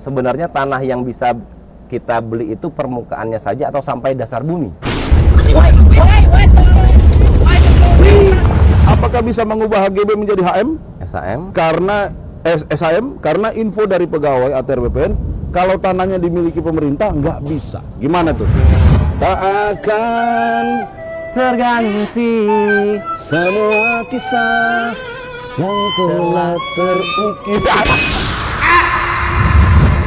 sebenarnya tanah yang bisa kita beli itu permukaannya saja atau sampai dasar bumi? Apakah bisa mengubah HGB menjadi HM? SAM? Karena SAM, karena info dari pegawai ATR BPN, kalau tanahnya dimiliki pemerintah nggak bisa. Gimana tuh? Tak akan Terganti semua kisah yang telah terukir.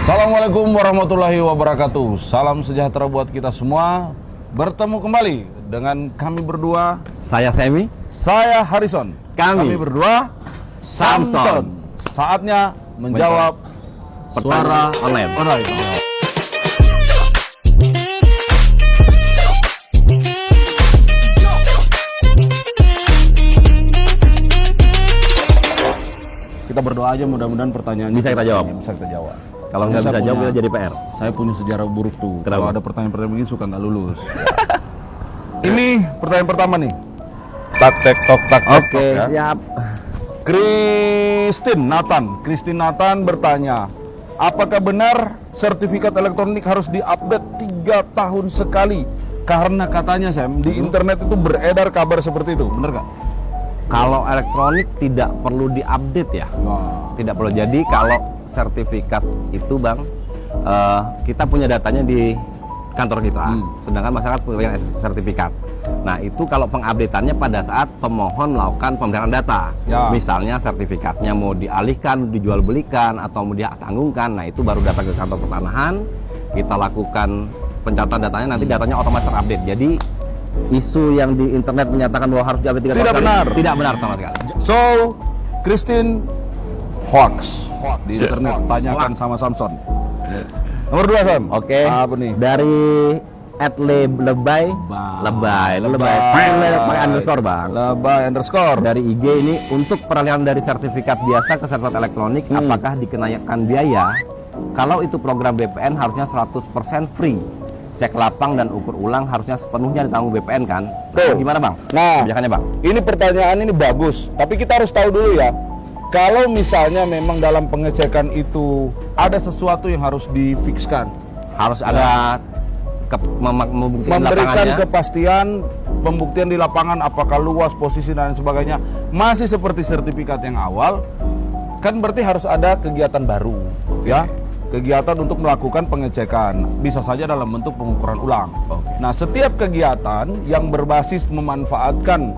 Assalamualaikum warahmatullahi wabarakatuh. Salam sejahtera buat kita semua. Bertemu kembali dengan kami berdua. Saya Semi. Saya Harrison. Kami berdua Samson. Saatnya menjawab suara online. Kita berdoa aja mudah-mudahan pertanyaan Bisa kita jawab? Bisa kita jawab. Kalau nggak bisa jawab kita jadi PR. Saya punya sejarah buruk tuh. Kenapa? Kalau ada pertanyaan-pertanyaan begini suka nggak lulus. Ini pertanyaan pertama nih. Tak tek tok tak tek, Oke, tok, ya. siap. Christine Nathan bertanya, apakah benar sertifikat elektronik harus diupdate 3 tahun sekali? Karena katanya Sam, di internet itu beredar kabar seperti itu, bener nggak? Kalau elektronik tidak perlu diupdate ya. Tidak perlu. Jadi kalau sertifikat itu Bang, kita punya datanya di kantor kita, sedangkan masyarakat punya sertifikat. Nah itu kalau pengupdateannya pada saat pemohon melakukan pemeliharaan data, misalnya sertifikatnya mau dialihkan, dijual belikan, atau mau ditanggungkan, nah itu baru datang ke kantor pertanahan, kita lakukan pencatatan datanya, nanti datanya otomatis terupdate. Jadi isu yang di internet menyatakan bahwa harus diupdate 3 tahun sekali, benar. tidak benar sama sekali. So, Christine hoax di internet, tanyakan sama Samson. Nomor 2 Sam. Oke. Apa nih? Dari @lebay pakai underscore Bang. Lebay underscore. Dari IG ini, untuk peralihan dari sertifikat biasa ke sertifikat elektronik, apakah dikenakan biaya? Kalau itu program BPN harusnya 100% free. Cek lapang dan ukur ulang harusnya sepenuhnya ditanggung BPN kan? Tuh. Gimana Bang? Nah, Kebijakannya Bang? ini pertanyaan ini bagus, tapi kita harus tahu dulu ya. Kalau misalnya memang dalam pengecekan itu ada sesuatu yang harus difikskan, Harus ada membuktikan memberikan lapangannya. kepastian, pembuktian di lapangan apakah luas, posisi dan sebagainya masih seperti sertifikat yang awal, kan berarti harus ada kegiatan baru, ya. Kegiatan untuk melakukan pengecekan bisa saja dalam bentuk pengukuran ulang. Nah, setiap kegiatan yang berbasis memanfaatkan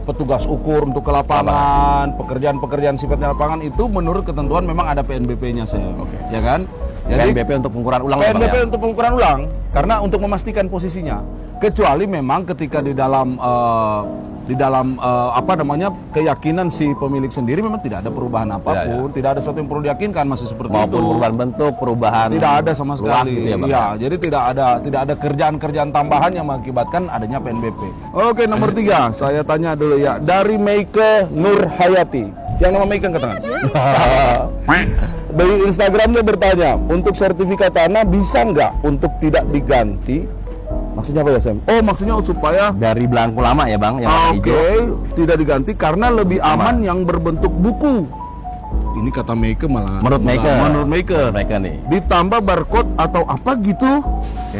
petugas ukur untuk ke lapangan, pekerjaan-pekerjaan sifatnya lapangan itu menurut ketentuan memang ada PNBP-nya saya, ya kan? Jadi PNBP untuk pengukuran ulang Bang, PNBP ya? untuk pengukuran ulang karena untuk memastikan posisinya. Kecuali memang ketika di dalam keyakinan si pemilik sendiri memang tidak ada perubahan apapun, tidak ada sesuatu yang perlu diyakinkan, masih seperti Maupun itu. perubahan bentuk, perubahan Tidak ada sama luas sekali. gitu ya, Bang? Iya, jadi tidak ada kerjaan-kerjaan tambahan yang mengakibatkan adanya PNBP. Oke, nomor 3 saya tanya dulu ya, dari Meike Nur Hayati. Yang nama Meike angkat tangan. Dari Instagram dia bertanya, untuk sertifikat tanah bisa nggak untuk tidak diganti? Maksudnya apa ya Sam? Oh, maksudnya supaya dari belangko lama ya Bang, yang warna hijau. tidak diganti karena lebih aman yang berbentuk buku. Ini kata Meike malah. Menurut Meike Meike. nih. Ditambah barcode atau apa gitu.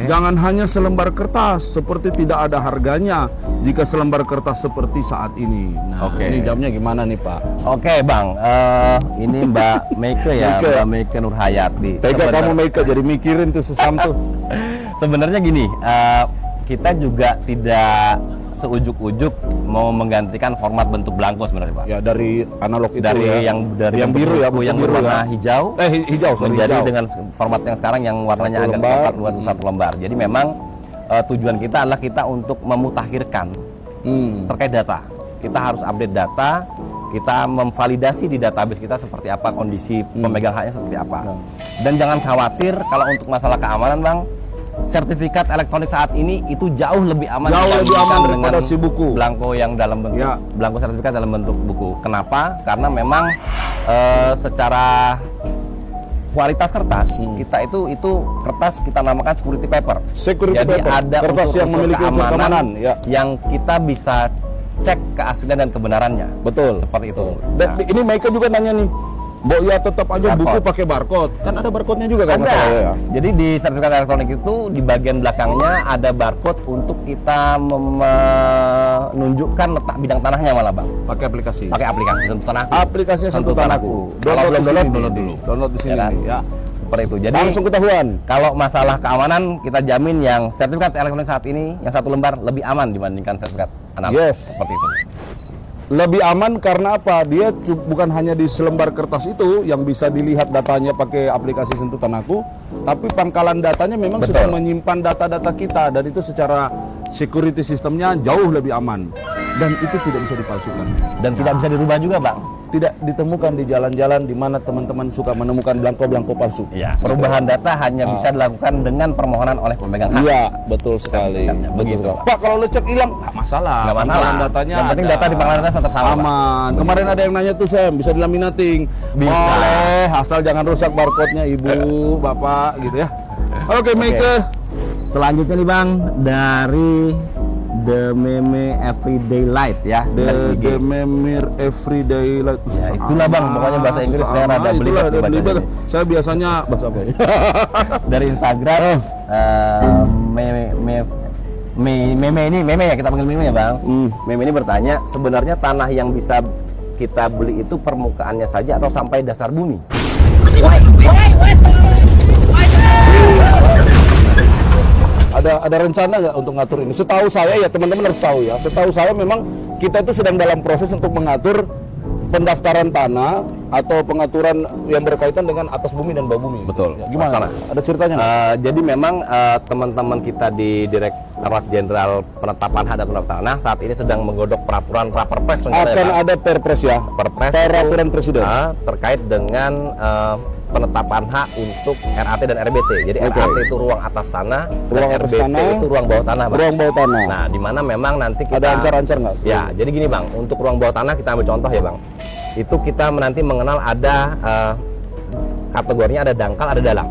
Jangan hanya selembar kertas, seperti tidak ada harganya jika selembar kertas seperti saat ini. Nah, ini jawabnya gimana nih Pak? Oke Bang, ini Mbak Meike ya, Mbak Meike Nur Hayati. Tega kamu Meike, jadi mikirin tuh sesam tuh. Sebenarnya gini, kita juga tidak seujuk-ujuk mau menggantikan format bentuk belangko sebenarnya Pak. Ya dari analog itu dari ya. yang biru ya, yang biru berwarna ya. hijau, hijau menjadi hijau. dengan format yang sekarang yang warnanya agak ketat, satu lembar. Jadi memang tujuan kita adalah kita untuk memutakhirkan terkait data. Kita harus update data, kita memvalidasi di database kita seperti apa kondisi pemegang haknya seperti apa. Dan jangan khawatir kalau untuk masalah keamanan Bang, sertifikat elektronik saat ini itu jauh lebih aman daripada si buku belangko yang dalam bentuk belangko sertifikat dalam bentuk buku. Kenapa? Karena memang secara kualitas kertas kita itu kertas kita namakan security paper. Jadi paper. ada kertas yang memiliki unsur keamanan yang kita bisa cek keaslian dan kebenarannya. Betul. Seperti itu. Ini Meike juga nanya nih, Mbok ya tetap aja buku Barcode. pakai barcode. Kan ada barcode-nya juga kan Ada. masalahnya ya. Jadi di sertifikat elektronik itu di bagian belakangnya ada barcode untuk kita menunjukkan letak bidang tanahnya malah bang. Pakai aplikasi. Pakai aplikasi Sentuh Tanahku. Aplikasinya Sentuh Tanahku. Kalau belum di sini download, nih. download dulu. Download di sini Ya kan? nih, ya. Seperti itu. Jadi Langsung ketahuan. kalau masalah keamanan kita jamin yang sertifikat elektronik saat ini yang 1 lembar lebih aman dibandingkan sertifikat analog. Yes. Seperti itu. Lebih aman karena apa? Dia bukan hanya di selembar kertas itu yang bisa dilihat datanya pakai aplikasi Sentuh Tanahku, tapi pangkalan datanya memang Betul. sudah menyimpan data-data kita dan itu secara security sistemnya jauh lebih aman dan itu tidak bisa dipalsukan. Dan tidak bisa dirubah juga bang. Tidak ditemukan di jalan-jalan di mana teman-teman suka menemukan belangko-belangko palsu. Ya. Perubahan data hanya bisa dilakukan dengan permohonan oleh pemegang hak. Iya, betul sekali. Sertifikatnya. Begitu, Betul. Pak. Pak, kalau lecek hilang, nggak masalah. Nggak masalah. Pangkalan datanya Yang penting ada. data di pangkalan data tetap sama, Pak. Aman. Kemarin ada yang nanya tuh, Sam, bisa dilaminating? Bisa. Boleh, asal jangan rusak barcode-nya, Ibu, Bapak, gitu ya. Oke, Meike. Selanjutnya nih bang dari The Meme Everyday Light ya. The IG. Memir Everyday Light. Ya, itulah, Bang. Pokoknya bahasa Inggris saya rada belibet itulah, dibacanya belibet. ini. Saya biasanya bahasa apa ya? Dari Instagram meme ini meme ya, kita panggil meme ya bang. Meme ini bertanya, sebenarnya tanah yang bisa kita beli itu permukaannya saja atau sampai dasar bumi? Ada rencana nggak untuk ngatur ini? Setahu saya ya, teman-teman harus tahu ya. Setahu saya memang kita itu sedang dalam proses untuk mengatur pendaftaran tanah atau pengaturan yang berkaitan dengan atas bumi dan bawah bumi. Betul. Ya, gimana? Masalah. Ada ceritanya nggak? Jadi memang teman-teman kita di Direktorat Jenderal Penetapan Hak dan Pendaftaran Tanah saat ini sedang menggodok peraturan Raperpres rencananya, Akan Pak. ada perpres ya? Perpres Peraturan itu, Presiden. terkait dengan penetapan hak untuk RAT dan RBT. Jadi Oke. RAT itu ruang atas tanah, Ruang dan atas RBT tanah, itu ruang bawah tanah, Bang. Ruang bawah tanah. Nah, di mana memang nanti kita Ada ancar-ancar nggak? Ya, jadi gini Bang, untuk ruang bawah tanah kita ambil contoh ya Bang. Itu kita nanti mengenal ada kategorinya ada dangkal, ada dalam.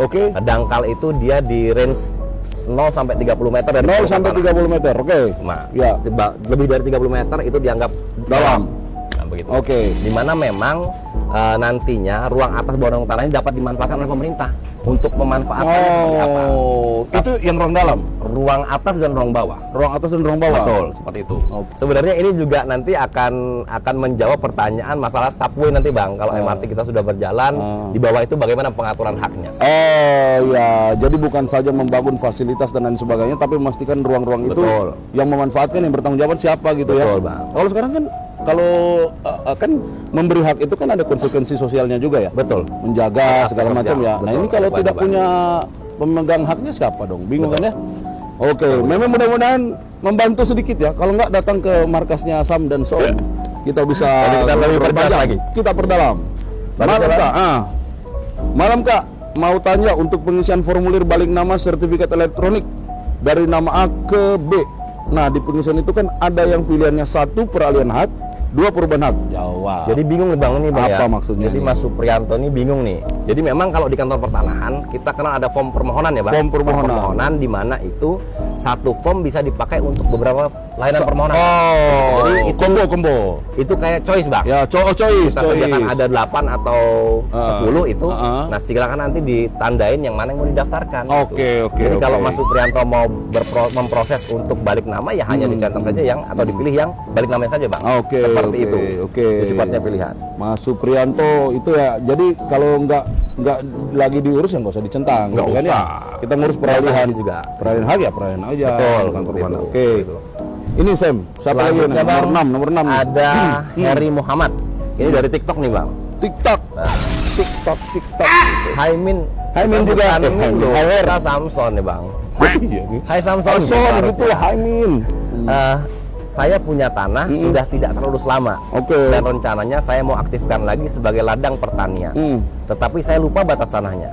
Oke. Dangkal itu dia di range 0 sampai 30 meter dari 0 sampai 30 meter. Oke. Nah, Ya. lebih dari 30 meter itu dianggap Dalam. Nah, begitu. Oke. Dimana memang nantinya ruang atas bawah ruang tanah ini dapat dimanfaatkan oleh pemerintah untuk pemanfaatannya seperti apa? Oh, itu yang ruang dalam. Ruang atas dan ruang bawah. Ruang atas dan ruang bawah. Betul, seperti itu. Oke. Sebenarnya ini juga nanti akan menjawab pertanyaan masalah subway nanti Bang. Kalau MRT kita sudah berjalan, di bawah itu bagaimana pengaturan haknya? Oh ya, jadi bukan saja membangun fasilitas dan lain sebagainya, tapi memastikan ruang-ruang itu Betul. yang memanfaatkan, yang bertanggung jawab siapa gitu ya. Betul, Bang. Kalau sekarang kan, kalau kan memberi hak itu kan ada konsekuensi sosialnya juga ya. Betul. Menjaga Hak segala sosial, macam ya. Nah betul, ini kalau ada tidak kewajiban. punya pemegang haknya siapa dong? Bingung Betul. kan ya? Oke, memang mudah-mudahan membantu sedikit ya. Kalau nggak datang ke markasnya Sam dan Son, kita bisa Jadi kita lebih berapa perdalam jam? lagi. Kita perdalam. Baru Malam jalan. Kak, malam Kak, mau tanya untuk pengisian formulir balik nama sertifikat elektronik dari nama A ke B. Nah di pengisian itu kan ada yang pilihannya 1 peralihan hak, 2 perubahan hak. Jawab. Jadi bingung nih Bang ini Bang Apa ya. maksudnya Jadi nih? Mas Supriyanto ini bingung nih. Jadi memang kalau di kantor pertanahan kita kenal ada form permohonan ya Bang. Form permohonan. di mana itu satu form bisa dipakai untuk beberapa layanan permohonan. Oh, Jadi itu combo. itu kayak choice Bang. Ya, choice. Kita sediakan ada 8 atau 10 itu. uh. Nah, silakan nanti ditandain yang mana yang mau didaftarkan. Oke, oke, Jadi oke. kalau Mas Supriyanto mau memproses untuk balik nama ya hanya dicantum saja yang atau dipilih yang balik namanya saja, Bang. Oke, Seperti oke, itu. oke. Itu sifatnya pilihan. Mas Supriyanto itu ya. Jadi kalau nggak lagi diurus ya nggak usah dicentang, Nggak gitu kan ya. usah. Kita ngurus Nggak peralihan usah sih juga. Peralihan hak ya peralihan aja. Betul, bukan seperti perubahan. itu. Oke. Seperti itu. Ini Sam, siapa lagi? Selanjutnya, Bang, Nomor 6 nih. Ada Heri Muhammad. Ini dari TikTok nih, Bang. TikTok. TikTok. Hai Min. Hai Min Kita juga. bukan Min Hai, loh. Hai, Her. Kita Samson nih, Bang. Iya. Hai Samson. Samson gitu gitu, harusnya. Hai Min. Saya punya tanah sudah tidak terlalu lama. Oke. Dan rencananya saya mau aktifkan lagi sebagai ladang pertanian. Tetapi saya lupa batas tanahnya.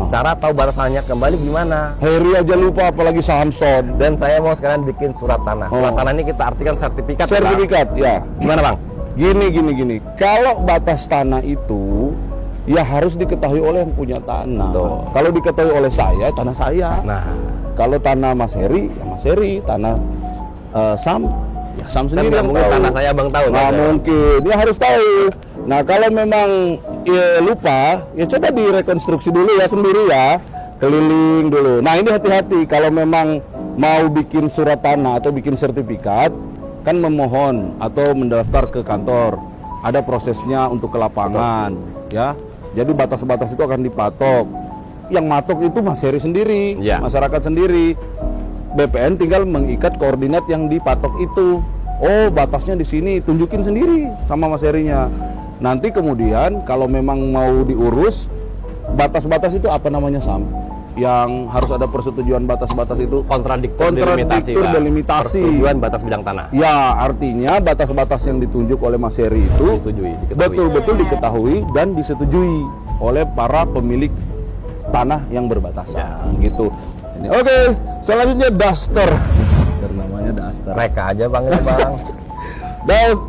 Cara tahu batas tanahnya kembali gimana? Heri aja lupa apalagi Samson. Dan saya mau sekarang bikin surat tanah. Surat tanah ini kita artikan sertifikat. Bang. Sertifikat, ya. Gimana Bang? Gini. Kalau batas tanah itu ya harus diketahui oleh yang punya tanah. Betul. Kalau diketahui oleh saya, tanah saya. Nah, Kalau tanah Mas Heri, ya Mas Heri. Tanah Sam, ya Sam kan sendiri nggak yang mungkin tahu. tanah saya Bang tahu. Nggak kan? mungkin. Dia harus tahu. Nah, kalau memang lupa, ya coba direkonstruksi dulu ya sendiri ya, keliling dulu. Nah, ini hati-hati kalau memang mau bikin surat tanah atau bikin sertifikat, kan memohon atau mendaftar ke kantor. Ada prosesnya untuk ke lapangan, ya. Jadi batas-batas itu akan dipatok. Yang matok itu Mas Heri sendiri, Ya. masyarakat sendiri. BPN tinggal mengikat koordinat yang dipatok itu. Oh, batasnya di sini, tunjukin sendiri sama Mas Herinya. Nanti kemudian kalau memang mau diurus, batas-batas itu apa namanya Sam? Yang harus ada persetujuan batas-batas itu Kontradiktur delimitasi, Pak. delimitasi. Persetujuan batas bidang tanah. Ya, artinya batas-batas yang ditunjuk oleh Mas Heri itu Disetujui, diketahui. betul-betul diketahui dan disetujui oleh para pemilik tanah yang berbatasan gitu. Ini. Oke, selanjutnya Duster. Namanya Duster. Reka aja Bang ini, Bang.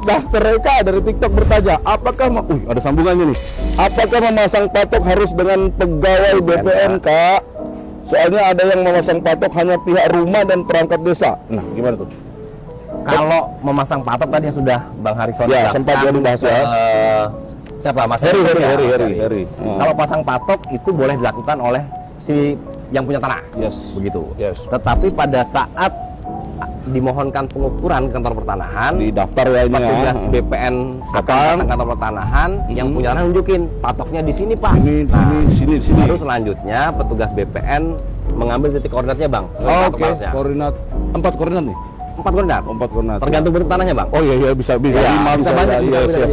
Duster Reka dari TikTok bertanya, apakah ada sambungannya nih. Apakah memasang patok harus dengan pegawai BPN, Kak? Soalnya ada yang memasang patok hanya pihak rumah dan perangkat desa. Nah, gimana tuh? Kalau memasang patok tadi yang sudah Bang Harikson Ya, jelaskan, sempat dia dibahas ya. Siapa? Mas Heri. Heri. Kalau pasang patok itu boleh dilakukan oleh si yang punya tanah. Yes. Begitu. Yes. Tetapi pada saat dimohonkan pengukuran ke kantor pertanahan, Di daftar ya ini petugas ya. BPN akan datang ke kantor pertanahan, yang punya tanah nunjukin patoknya di sini, Pak. Sini. Baru selanjutnya petugas BPN mengambil titik koordinatnya, Bang. sesuai Oh, patok oke, harusnya. koordinat 4 koordinat nih. 4 koordinat. 4 koordinat. Tergantung bentuk tanahnya, Bang. Oh iya bisa Ya, lima, bisa banyak, bisa Yes.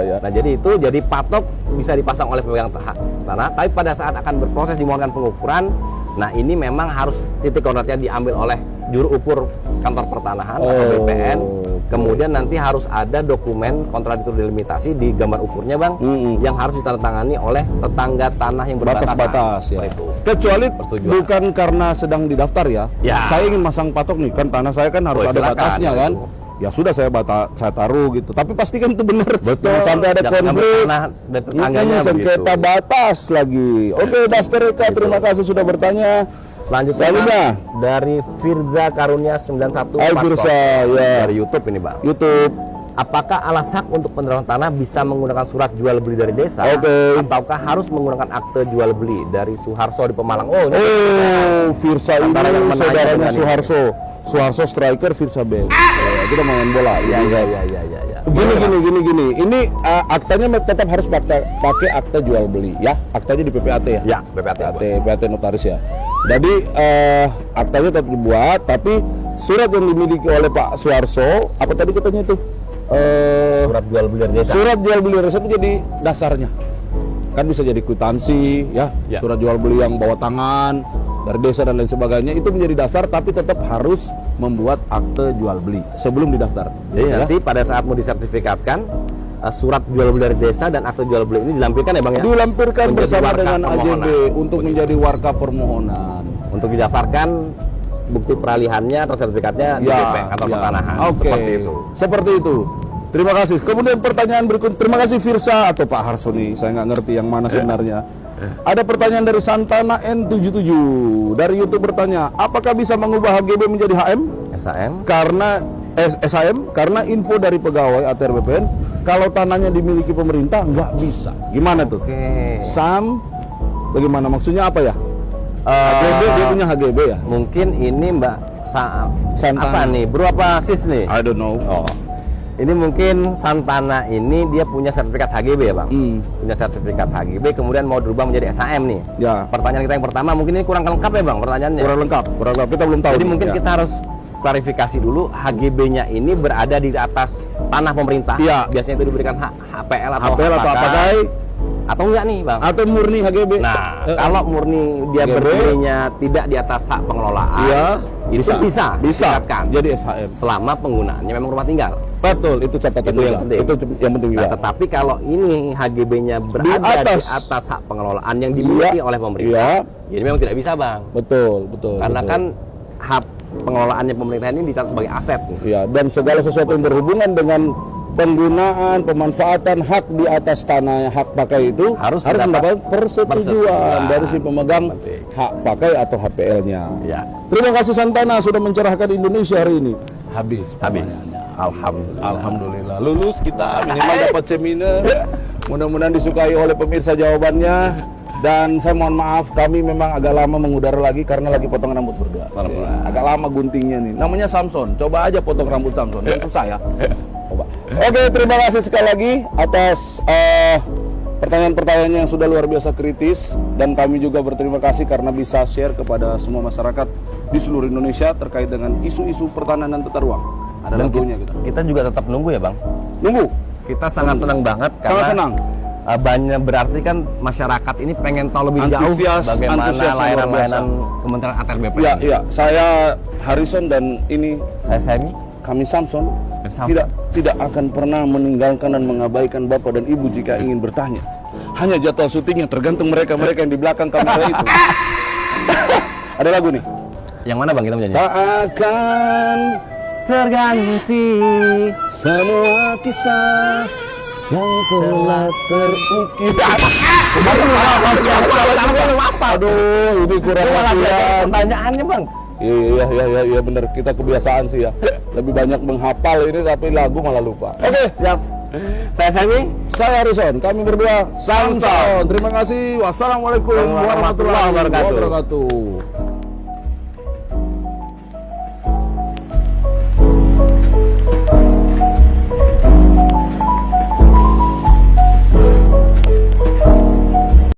Ya. Nah, jadi patok bisa dipasang oleh pemegang tanah, tapi pada saat akan berproses dimohonkan pengukuran, nah ini memang harus titik koordinatnya diambil oleh juru ukur kantor pertanahan atau BPN. Kemudian nanti harus ada dokumen kontradiktur delimitasi di gambar ukurnya, Bang, yang harus ditandatangani oleh tetangga tanah yang berbatasan. Batas-batas ya. Seperti itu. Kecuali Persetujuan. bukan karena sedang didaftar ya. Ya. Saya ingin masang patok nih, kan tanah saya kan harus Oh, ada silakan, batasnya kan. itu. Ya sudah saya taruh gitu. Tapi pastikan itu benar. Betul. Jangan sampai ada Jangan konflik. tanah dan tetangganya Sengketa begitu. batas lagi. Oke, Duster Reka, terima kasih sudah bertanya. Selanjutnya dari Firza Karunia 9144 Hai Firza, ya. dari YouTube ini, Bang. YouTube. Apakah alas hak untuk penerapan tanah bisa menggunakan surat jual beli dari desa, Oke. ataukah harus menggunakan akte jual beli dari Suharso di Pemalang? Oh, ini Oh, Firza ini Antara yang menanya saudaranya dengan ini. Suharso striker, Firza Ben. Kita main bola. ya. Gini. Ini aktanya tetap harus pakai akta jual beli ya. Aktanya di PPAT ya. Ya, PPAT. PPAT notaris ya. Jadi aktanya tetap dibuat, tapi surat yang dimiliki oleh Pak Suharso, apa tadi katanya itu? Surat jual beli dari desa. Surat jual beli desa itu jadi dasarnya. Kan bisa jadi kwitansi ya, Ya. surat jual beli yang bawa tangan dari desa dan lain sebagainya, itu menjadi dasar, tapi tetap harus membuat akte jual beli sebelum didaftar. Jadi Ya. nanti pada saat mau disertifikatkan, surat jual beli dari desa dan akte jual beli ini dilampirkan ya, Bang ya? Dilampirkan Menjadi bersama warka dengan permohonan. AJB untuk menjadi warka permohonan. Untuk didaftarkan bukti peralihannya atau sertifikatnya di BP atau pertanahan. Oke. Seperti itu. Terima kasih. Kemudian pertanyaan berikut. Terima kasih Firsa atau Pak Harsoni. Saya nggak ngerti yang mana sebenarnya. Ada pertanyaan dari Santana N77 dari YouTube bertanya, apakah bisa mengubah HGB menjadi HM? SAM. Karena SHM karena info dari pegawai ATR BPN kalau tanahnya dimiliki pemerintah nggak bisa. Gimana tuh? Oke. Sam, bagaimana maksudnya apa ya? HGB dia punya HGB ya? Mungkin ini Mbak Santana. apa nih? Bro apa sis nih? I don't know. Oh. Ini mungkin Santana ini dia punya sertifikat HGB ya, Bang? Punya sertifikat HGB, kemudian mau dirubah menjadi SAM nih. Ya. Pertanyaan kita yang pertama, mungkin ini kurang lengkap ya, Bang, pertanyaannya? Kurang lengkap. Kita belum tahu. Jadi nih. mungkin Ya. kita harus klarifikasi dulu, HGB-nya ini berada di atas tanah pemerintah. Iya. Biasanya itu diberikan HPL atau HPL atau hak pakai atau enggak nih, Bang? atau murni HGB. Nah, kalau murni dia HGB, berdirinya tidak di atas hak pengelolaan, Iya, itu bisa ditingkatkan. jadi SHM. Selama penggunaannya memang rumah tinggal. Betul, itu catatan Itu yang juga. penting. Itu yang penting juga. Nah, tetapi kalau ini HGB-nya berada di atas hak pengelolaan yang dimiliki oleh pemerintah, jadi memang tidak bisa, Bang. Betul. Karena betul. kan hak pengelolaannya pemerintah ini dicatat sebagai aset nih. Iya, dan segala sesuatu yang berhubungan dengan penggunaan, pemanfaatan hak di atas tanah hak pakai itu Harus mendapat persetujuan dari si pemegang Penting. hak pakai atau HPL-nya. Ya. Terima kasih Santana sudah mencerahkan Indonesia hari ini. Habis. Habis. pertanyaannya. Alhamdulillah lulus kita, minimal dapat seminar. Mudah-mudahan disukai oleh pemirsa jawabannya. Dan saya mohon maaf, kami memang agak lama mengudara lagi karena lagi potong rambut berdua. Agak lama guntingnya nih. Namanya Samson. Coba aja potong rambut Samson. Yang susah ya. Coba. Oke, terima kasih sekali lagi atas pertanyaan-pertanyaan yang sudah luar biasa kritis, dan kami juga berterima kasih karena bisa share kepada semua masyarakat di seluruh Indonesia terkait dengan isu-isu pertanahan dan tata ruang. Ada lagunya kita juga tetap nunggu ya Bang. Nunggu. Kita sangat senang banget Sangat karena senang. banyak, berarti kan masyarakat ini pengen tahu lebih jauh bagaimana antusias luar layanan Kementerian ATR BPN. Ya, iya. Saya Harrison dan ini Saya Semi. kami Samson Samson. tidak akan pernah meninggalkan dan mengabaikan Bapak dan Ibu jika ingin bertanya. Hanya jadwal syutingnya tergantung mereka yang di belakang kamera itu. Ada lagu nih. Yang mana Bang kita menyanyi? Tak akan Terganti semua kisah yang telah terukir. Aduh, ini kurang latihan. Pertanyaannya Bang. Iya benar, kita kebiasaan sih ya. Lebih banyak menghafal ini tapi lagu malah lupa. Oke, Siap. Saya Semi. saya Harrison, kami berdua Samson. Terima kasih. Wassalamualaikum warahmatullahi wabarakatuh.